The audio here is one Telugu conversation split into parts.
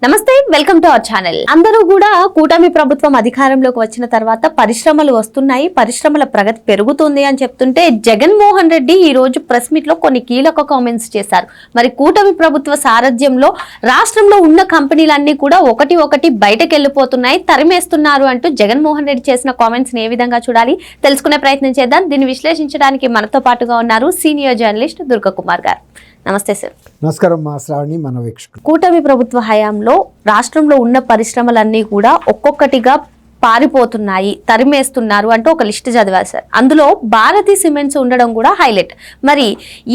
నమస్తే, వెల్కమ్ టు అవర్ ఛానల్. అందరూ కూడా కూటమి ప్రభుత్వం అధికారంలోకి వచ్చిన తర్వాత పరిశ్రమలు వస్తున్నాయి, పరిశ్రమల ప్రగతి పెరుగుతుంది అని చెప్తుంటే జగన్మోహన్ రెడ్డి ఈ రోజు ప్రెస్ మీట్ లో కొన్ని కీలక కామెంట్స్ చేశారు. మరి కూటమి ప్రభుత్వ సారథ్యంలో రాష్ట్రంలో ఉన్న కంపెనీలన్నీ కూడా ఒకటి బయటకు వెళ్ళిపోతున్నాయి, తరిమేస్తున్నారు అంటూ జగన్మోహన్ రెడ్డి చేసిన కామెంట్స్ ని ఏ విధంగా చూడాలి తెలుసుకునే ప్రయత్నం చేద్దాం. దీన్ని విశ్లేషించడానికి మనతో పాటుగా ఉన్నారు సీనియర్ జర్నలిస్ట్ దుర్గకుమార్ గారు. నమస్తే సార్. నమస్కారం మా శ్రావణి, మన వీక్షకులు. కూటమి ప్రభుత్వ హయాంలో రాష్ట్రంలో ఉన్న పరిశ్రమలన్నీ కూడా ఒక్కొక్కటిగా పారిపోతున్నాయి, తరిమేస్తున్నారు అంటూ ఒక లిస్ట్ చదివారు సార్. అందులో భారతీ సిమెంట్స్ ఉండడం కూడా హైలైట్. మరి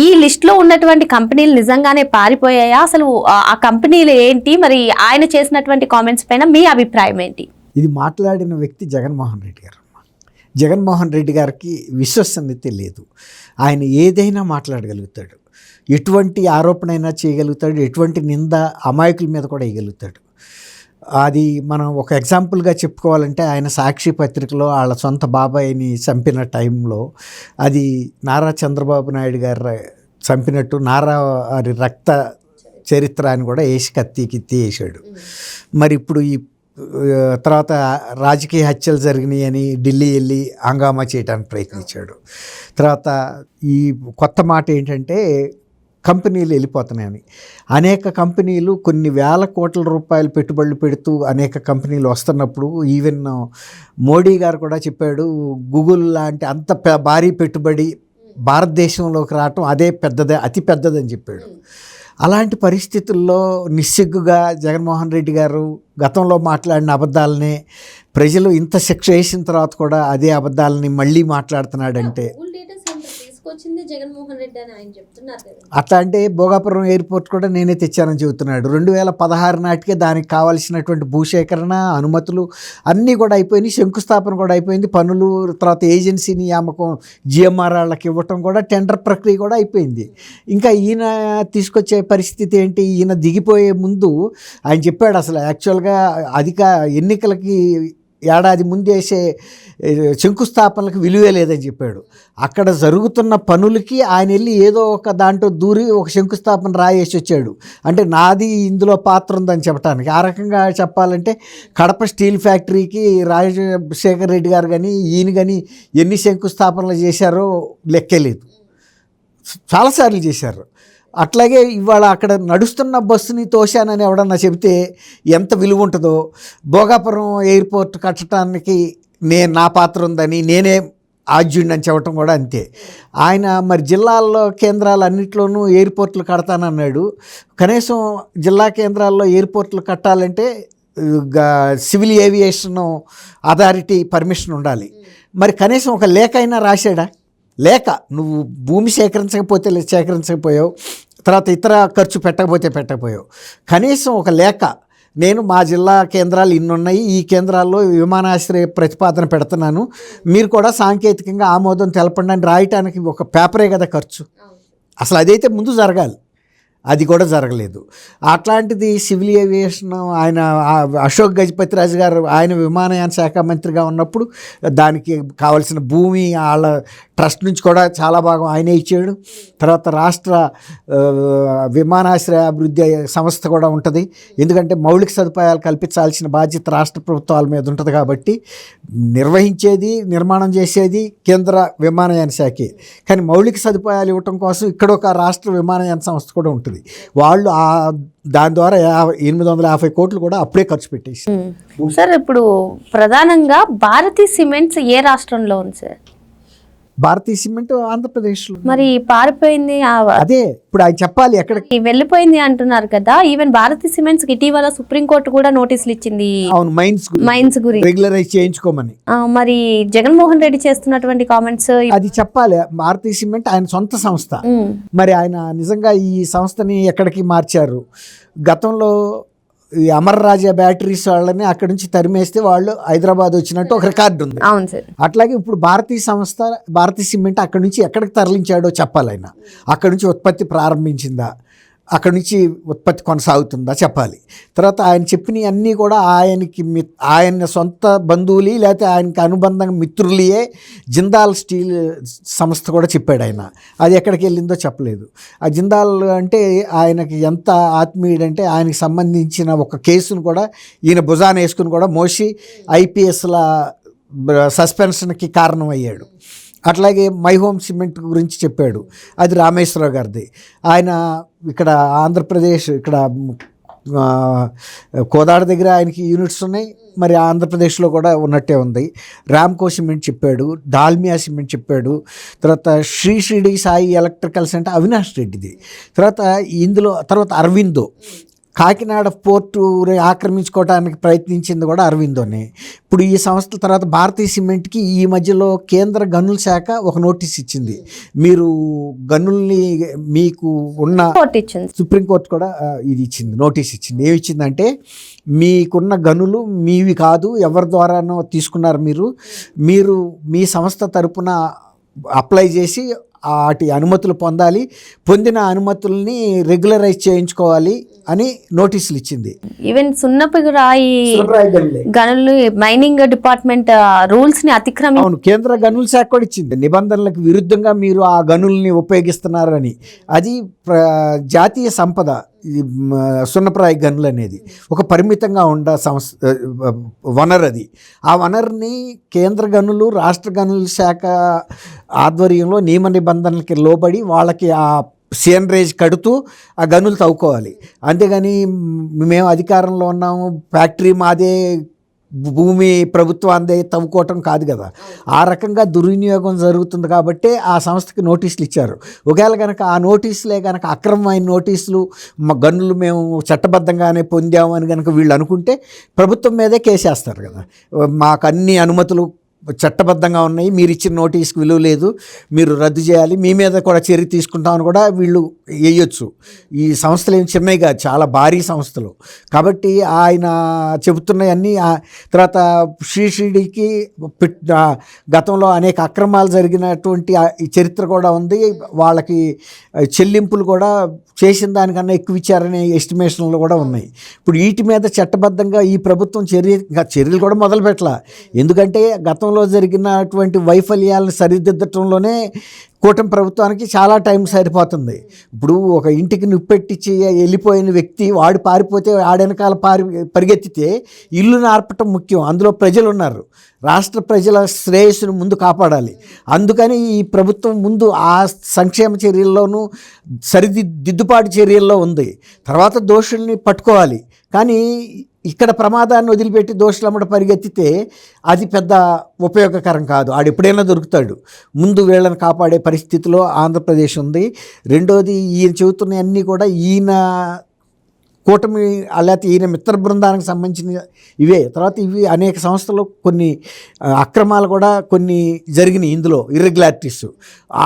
ఈ లిస్ట్ లో ఉన్నటువంటి కంపెనీలు నిజంగానే పారిపోయాయా? అసలు ఆ కంపెనీలు ఏంటి? మరి ఆయన చేసినటువంటి కామెంట్స్ పైన మీ అభిప్రాయం ఏంటి? ఇది మాట్లాడిన వ్యక్తి జగన్మోహన్ రెడ్డి గారు. జగన్మోహన్ రెడ్డి గారికి విశ్వసనీయత లేదు. ఆయన ఏదైనా మాట్లాడగలుగుతాడు, ఎటువంటి ఆరోపణ అయినా చేయగలుగుతాడు, ఎటువంటి నింద అమాయకుల మీద కూడా వేయగలుగుతాడు. అది మనం ఒక ఎగ్జాంపుల్గా చెప్పుకోవాలంటే ఆయన సాక్షి పత్రికలో వాళ్ళ సొంత బాబాయిని చంపిన టైంలో అది నారా చంద్రబాబు నాయుడు గారు చంపినట్టు నారా వారి రక్త చరిత్ర అని కూడా వేసి కత్తి వేసాడు. మరి ఇప్పుడు ఈ తర్వాత రాజకీయ హత్యలు జరిగినాయి అని ఢిల్లీ వెళ్ళి హంగామా చేయడానికి ప్రయత్నించాడు. తర్వాత ఈ కొత్త మాట ఏంటంటే కంపెనీలు వెళ్ళిపోతున్నాయని. అనేక కంపెనీలు కొన్ని వేల కోట్ల రూపాయలు పెట్టుబడులు పెడుతూ అనేక కంపెనీలు వస్తున్నప్పుడు ఈవెన్ మోడీ గారు కూడా చెప్పాడు, గూగుల్ లాంటి అంత భారీ పెట్టుబడి భారతదేశంలోకి రావటం అదే అతి పెద్దదని చెప్పాడు. అలాంటి పరిస్థితుల్లో నిస్సిగ్గుగా జగన్మోహన్ రెడ్డి గారు గతంలో మాట్లాడిన అబద్ధాలనే ప్రజలు ఇంత శిక్ష వేసిన తర్వాత కూడా అదే అబద్ధాలని మళ్ళీ మాట్లాడుతున్నాడంటే జగన్మోహన్ రెడ్డి అని ఆయన చెప్తున్నారు. అట్లా అంటే భోగాపురం ఎయిర్పోర్ట్ కూడా నేనే తెచ్చానని చెబుతున్నాడు. 2016 నాటికే దానికి కావాల్సినటువంటి భూసేకరణ, అనుమతులు అన్నీ కూడా అయిపోయినాయి, శంకుస్థాపన కూడా అయిపోయింది, పనులు, తర్వాత ఏజెన్సీ నియామకం జిఎంఆర్ వాళ్ళకి ఇవ్వటం కూడా, టెండర్ ప్రక్రియ కూడా అయిపోయింది. ఇంకా ఈయన తీసుకొచ్చే పరిస్థితి ఏంటి? ఈయన దిగిపోయే ముందు ఆయన చెప్పాడు అసలు యాక్చువల్గా ఎన్నికలకి ఏడాది ముందు వేసే శంకుస్థాపనలకు విలువే లేదని చెప్పాడు. అక్కడ జరుగుతున్న పనులకి ఆయన వెళ్ళి ఏదో ఒక దాంట్లో దూరి ఒక శంకుస్థాపన రాయేసి వచ్చాడు. అంటే నాది ఇందులో పాత్ర ఉందని చెప్పడానికి. ఆ రకంగా చెప్పాలంటే కడప స్టీల్ ఫ్యాక్టరీకి రాజశేఖర్ రెడ్డి గారు కానీ ఈయన కానీ ఎన్ని శంకుస్థాపనలు చేశారో లెక్కలేదు, చాలాసార్లు చేశారు. అట్లాగే ఇవాళ అక్కడ నడుస్తున్న బస్సుని తోశానని ఎవడన్నా చెబితే ఎంత విలువ ఉంటుందో, భోగాపురం ఎయిర్పోర్ట్ కట్టడానికి నా పాత్ర ఉందని, నేనే ఆద్యుడిని అని చెప్పటం కూడా అంతే. ఆయన మరి జిల్లాల్లో కేంద్రాలన్నింటిలోనూ ఎయిర్పోర్ట్లు కడతానన్నాడు. కనీసం జిల్లా కేంద్రాల్లో ఎయిర్పోర్ట్లు కట్టాలంటే సివిల్ ఏవియేషన్ అథారిటీ పర్మిషన్ ఉండాలి. మరి కనీసం ఒక లేఖ అయినా రాశాడా? లేక నువ్వు భూమి సేకరించకపోయావు, తర్వాత ఇతర ఖర్చు పెట్టకపోయావు. కనీసం ఒక లేఖ, నేను మా జిల్లా కేంద్రాలు ఇన్నున్నాయి, ఈ కేంద్రాల్లో విమానాశ్రయ ప్రతిపాదన పెడుతున్నాను, మీరు కూడా సాంకేతికంగా ఆమోదం తెలపండి అని రాయటానికి ఒక పేపరే కదా ఖర్చు. అసలు అదైతే ముందు జరగాలి, అది కూడా జరగలేదు. అట్లాంటిది సివిల్ ఏవియేషన్ ఆయన అశోక్ గజపతిరాజు గారు ఆయన విమానయాన శాఖ మంత్రిగా ఉన్నప్పుడు దానికి కావాల్సిన భూమి వాళ్ళ ట్రస్ట్ నుంచి కూడా చాలా భాగం ఆయనే ఇచ్చాడు. తర్వాత రాష్ట్ర విమానాశ్రయ అభివృద్ధి సంస్థ కూడా ఉంటుంది, ఎందుకంటే మౌలిక సదుపాయాలు కల్పించాల్సిన బాధ్యత రాష్ట్ర ప్రభుత్వాల మీద ఉంటుంది కాబట్టి నిర్వహించేది, నిర్మాణం చేసేది కేంద్ర విమానయాన శాఖే. కానీ మౌలిక సదుపాయాలు ఇవ్వటం కోసం ఇక్కడ ఒక రాష్ట్ర విమానయాన సంస్థ కూడా ఉంటుంది. వాళ్ళు దాని ద్వారా 850 కోట్లు కూడా అప్పుడే ఖర్చు పెట్టేసి. సార్, ఇప్పుడు ప్రధానంగా భారతీ సిమెంట్స్ ఏ రాష్ట్రంలో ఉంది సార్? భారతీ సిమెంట్ ఆంధ్రప్రదేశ్లో. మరి పారిపోయింది అదే ఇప్పుడు ఆయన చెప్పాలి, ఎక్కడికి వెళ్ళిపోయింది అంటున్నారు కదా. ఈవెన్ భారతీ సిమెంట్స్ ఇటీవల సుప్రీంకోర్టు కూడా నోటీసులు ఇచ్చింది, అవును, మైన్స్ గురించి రెగ్యులరైజ్ చేయించుకోమని. మరి జగన్మోహన్ రెడ్డి చేస్తున్నటువంటి కామెంట్స్ అది చెప్పాలి. భారతీ సిమెంట్ ఆయన సొంత సంస్థ. మరి ఆయన నిజంగా ఈ సంస్థని ఎక్కడికి మార్చారు? గతంలో ఈ అమర్ రాజా బ్యాటరీస్ వాళ్ళని అక్కడి నుంచి తరిమేస్తే వాళ్ళు హైదరాబాద్ వచ్చినట్టు ఒక రికార్డు ఉంది. అట్లాగే ఇప్పుడు భారతీ సిమెంట్ అక్కడి నుంచి ఎక్కడికి తరలించాడో చెప్పాలి ఆయన. అక్కడి నుంచి ఉత్పత్తి ప్రారంభించిందా, అక్కడి నుంచి ఉత్పత్తి కొనసాగుతుందా చెప్పాలి. తర్వాత ఆయన చెప్పినవి అన్నీ కూడా ఆయన సొంత బంధువులు లేకపోతే ఆయనకి అనుబంధంగా మిత్రులే జిందాల్ స్టీల్ సంస్థ కూడా చెప్పాడు ఆయన. అది ఎక్కడికి వెళ్ళిందో చెప్పలేదు. ఆ జిందాల్ అంటే ఆయనకి ఎంత ఆత్మీయుడంటే ఆయనకి సంబంధించిన ఒక కేసును కూడా ఈయన భుజాన వేసుకుని కూడా మోసి ఐపీఎస్ల సస్పెన్షన్కి కారణమయ్యాడు. అట్లాగే మై హోమ్ సిమెంట్ గురించి చెప్పాడు, అది రామేశ్వరరావు గారిది. ఆయన ఇక్కడ ఆంధ్రప్రదేశ్ ఇక్కడ కోదాడ దగ్గర ఆయనకి యూనిట్స్ ఉన్నాయి, మరి ఆంధ్రప్రదేశ్లో కూడా ఉన్నట్టే ఉంది. రామ్కో సిమెంట్ చెప్పాడు, డాల్మియా సిమెంట్ చెప్పాడు. తర్వాత శ్రీ సాయి ఎలక్ట్రికల్స్ అంటే అవినాష్ రెడ్డిది. తర్వాత అరవిందో కాకినాడ పోర్టు ఆక్రమించుకోవడానికి ప్రయత్నించింది కూడా అరవిందోనే. ఇప్పుడు ఈ సంస్థల తర్వాత భారతీయ సిమెంట్కి ఈ మధ్యలో కేంద్ర గనుల శాఖ ఒక నోటీస్ ఇచ్చింది, మీరు గనుల్ని మీకు ఉన్న సుప్రీంకోర్టు కూడా ఇది ఇచ్చింది, నోటీస్ ఇచ్చింది. ఏమి ఇచ్చిందంటే మీకున్న గనులు మీవి కాదు, ఎవరి ద్వారానో తీసుకున్నారు, మీరు మీ సంస్థ తరపున అప్లై చేసి వాటి అనుమతులు పొందాలి, పొందిన అనుమతుల్ని రెగ్యులరైజ్ చేయించుకోవాలి అని నోటీసులు ఇచ్చింది. ఈవెన్ సున్నపు రాయి గనులు మైనింగ్ డిపార్ట్మెంట్ రూల్స్ ని అవును, కేంద్ర గనుల శాఖ కూడా ఇచ్చింది, నిబంధనలకు విరుద్ధంగా మీరు ఆ గనుల్ని ఉపయోగిస్తున్నారని. అది జాతీయ సంపద. సున్నప్రాయి గనులు అనేది ఒక పరిమితంగా ఉండ వనరు. అది ఆ వనరుని కేంద్ర గనులు రాష్ట్ర గనుల శాఖ ఆధ్వర్యంలో నియమ నిబంధనలకి లోబడి వాళ్ళకి ఆ సీనరేజ్ కడుతూ ఆ గనులు తవ్వుకోవాలి. అంతేగాని మేము అధికారంలో ఉన్నాము, ఫ్యాక్టరీ మాదే, భూమి ప్రభుత్వాందే తవ్వుకోవటం కాదు కదా. ఆ రకంగా దుర్వినియోగం జరుగుతుంది కాబట్టి ఆ సంస్థకి నోటీసులు ఇచ్చారు. ఒకవేళ కనుక ఆ నోటీసులే కనుక అక్రమమైన నోటీసులు, మా గన్నులు మేము చట్టబద్ధంగానే పొందాము అని కనుక వీళ్ళు అనుకుంటే ప్రభుత్వం మీదే కేసేస్తారు కదా. మాకు అన్ని అనుమతులు చట్టబద్ధంగా ఉన్నాయి, మీరు ఇచ్చిన నోటీస్కి విలువ లేదు, మీరు రద్దు చేయాలి, మీ మీద కూడా చర్య తీసుకుంటామని కూడా వీళ్ళు వేయొచ్చు. ఈ సంస్థలు ఏమి చిన్నవి కాదు, చాలా భారీ సంస్థలు. కాబట్టి ఆయన చెబుతున్నాయన్నీ. తర్వాత శ్రీశ్రీడికి గతంలో అనేక అక్రమాలు జరిగినటువంటి ఈ చరిత్ర కూడా ఉంది. వాళ్ళకి చెల్లింపులు కూడా చేసిన దానికన్నా ఎక్కువ ఇచ్చారనే ఎస్టిమేషన్లు కూడా ఉన్నాయి. ఇప్పుడు వీటి మీద చట్టబద్ధంగా ఈ ప్రభుత్వం చర్యలు కూడా మొదలు పెట్టాల. ఎందుకంటే గతంలో జరిగినటువంటి వైఫల్యాలను సరిదిద్దటంలోనే కూటమి ప్రభుత్వానికి చాలా టైం సరిపోతుంది. ఇప్పుడు ఒక ఇంటికి నిప్పెట్టించి వెళ్ళిపోయిన వ్యక్తి వాడు పారిపోతే ఆడెనకాల పరిగెత్తితే ఇల్లు నార్పటం ముఖ్యం. అందులో ప్రజలు ఉన్నారు, రాష్ట్ర ప్రజల శ్రేయస్సును ముందు కాపాడాలి. అందుకని ఈ ప్రభుత్వం ముందు ఆ సంక్షేమ చర్యల్లోనూ దిద్దుబాటు చర్యల్లో ఉంది. తర్వాత దోషుల్ని పట్టుకోవాలి. కానీ ఇక్కడ ప్రమాదాన్ని వదిలిపెట్టి దోషులమ్మట పరిగెత్తితే అది పెద్ద ఉపయోగకరం కాదు. ఆడు ఎప్పుడైనా దొరుకుతాడు. ముందు వీళ్ళని కాపాడే పరిస్థితిలో ఆంధ్రప్రదేశ్ ఉంది. రెండోది, ఈయన చెబుతున్న అన్నీ కూడా ఈయన కూటమి లేకపోతే ఈయన మిత్ర బృందానికి సంబంధించిన ఇవే. తర్వాత ఇవి అనేక సంస్థలు కొన్ని అక్రమాలు కూడా కొన్ని జరిగినాయి, ఇందులో ఇర్రెగ్యులారిటీస్.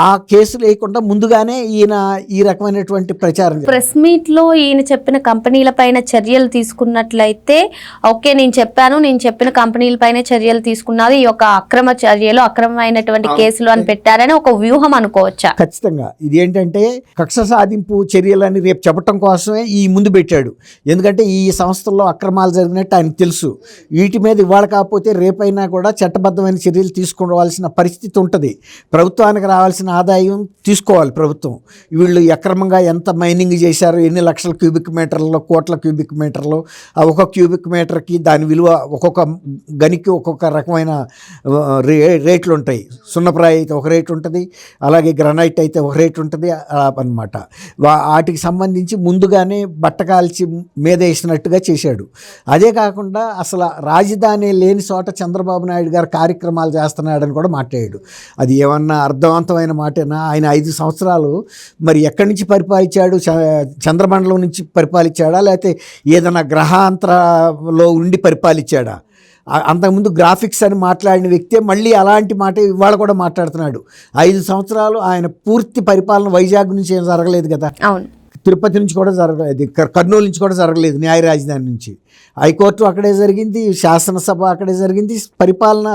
ఆ కేసులు వేయకుండా ముందుగానే ఈయన ఈ రకమైనటువంటి ప్రచారం. ప్రెస్ మీట్లో ఈయన చెప్పిన కంపెనీల పైన చర్యలు తీసుకున్నట్లయితే ఓకే, నేను చెప్పిన కంపెనీల పైన చర్యలు తీసుకున్నది ఈ యొక్క అక్రమ చర్యలు, అక్రమమైనటువంటి కేసులు అని పెట్టారని ఒక వ్యూహం అనుకోవచ్చా? ఖచ్చితంగా. ఇది ఏంటంటే కక్ష సాధింపు చర్యలని రేపు చెప్పటం కోసమే ఈ ముందు పెట్టాడు. ఎందుకంటే ఈ సంస్థల్లో అక్రమాలు జరిగినట్టు ఆయనకు తెలుసు. వీటి మీద ఇవాళ కాకపోతే రేపైనా కూడా చట్టబద్ధమైన చర్యలు తీసుకోవాల్సిన పరిస్థితి ఉంటుంది. ప్రభుత్వానికి రావాల్సిన ఆదాయం తీసుకోవాలి ప్రభుత్వం. వీళ్ళు అక్రమంగా ఎంత మైనింగ్ చేశారు, ఎన్ని లక్షల క్యూబిక్ మీటర్లలో, కోట్ల క్యూబిక్ మీటర్లు, ఒక క్యూబిక్ మీటర్కి దాని విలువ ఒక్కొక్క గనికి ఒక్కొక్క రకమైన రేట్లు ఉంటాయి. సున్నప్రాయి అయితే ఒక రేటు ఉంటుంది, అలాగే గ్రనైట్ అయితే ఒక రేటు ఉంటుంది అన్నమాట. వాటికి సంబంధించి ముందుగానే బట్టకాల్చి మీద వేసినట్టుగా చేశాడు. అదే కాకుండా అసలు రాజధాని లేని చోట చంద్రబాబు నాయుడు గారు కార్యక్రమాలు చేస్తున్నాడని కూడా మాట్లాడాడు. అది ఏమన్నా అర్థవంతమైన మాటేనా? ఆయన 5 సంవత్సరాలు మరి ఎక్కడి నుంచి పరిపాలించాడు? చంద్రమండలం నుంచి పరిపాలించాడా, లేకపోతే ఏదైనా గ్రహాంతరలో ఉండి పరిపాలించాడా? అంతకుముందు గ్రాఫిక్స్ అని మాట్లాడిన వ్యక్తే మళ్ళీ అలాంటి మాట ఇవాళ కూడా మాట్లాడుతున్నాడు. 5 సంవత్సరాలు ఆయన పూర్తి పరిపాలన వైజాగ్ నుంచి ఏం జరగలేదు కదా, తిరుపతి నుంచి కూడా జరగలేదు, కర్నూలు నుంచి కూడా జరగలేదు, న్యాయ రాజధాని నుంచి. హైకోర్టు అక్కడే జరిగింది, శాసనసభ అక్కడే జరిగింది, పరిపాలన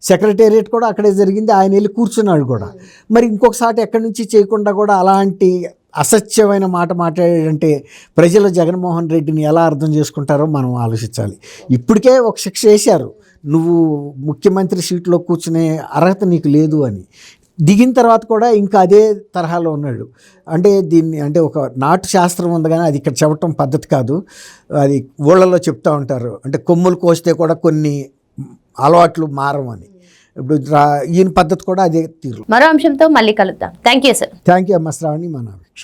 సెక్రటేరియట్ కూడా అక్కడే జరిగింది. ఆయన వెళ్ళి కూర్చున్నాడు కూడా. మరి ఇంకొకసారి ఎక్కడి నుంచి చేయకుండా కూడా అలాంటి అసత్యమైన మాట మాట్లాడాడంటే ప్రజలు జగన్మోహన్ రెడ్డిని ఎలా అర్థం చేసుకుంటారో మనం ఆలోచించాలి. ఇప్పటికే ఒక శిక్ష వేశారు, నువ్వు ముఖ్యమంత్రి సీట్లో కూర్చునే అర్హత నీకు లేదు అని. దిగిన తర్వాత కూడా ఇంకా అదే తరహాలో ఉన్నాడు. అంటే దీన్ని అంటే ఒక నాటు శాస్త్రం ఉంది కానీ అది ఇక్కడ చెప్పటం పద్ధతి కాదు. అది ఊళ్ళలో చెప్తూ ఉంటారు, అంటే కొమ్ములు కోస్తే కూడా కొన్ని అలవాట్లు మారమని. ఇప్పుడు ఈయన పద్ధతి కూడా అదే తీరు. మరో అంశంతో మళ్ళీ కలుద్దాం. Thank you sir. Thank you అమ్మ శ్రావణి. మన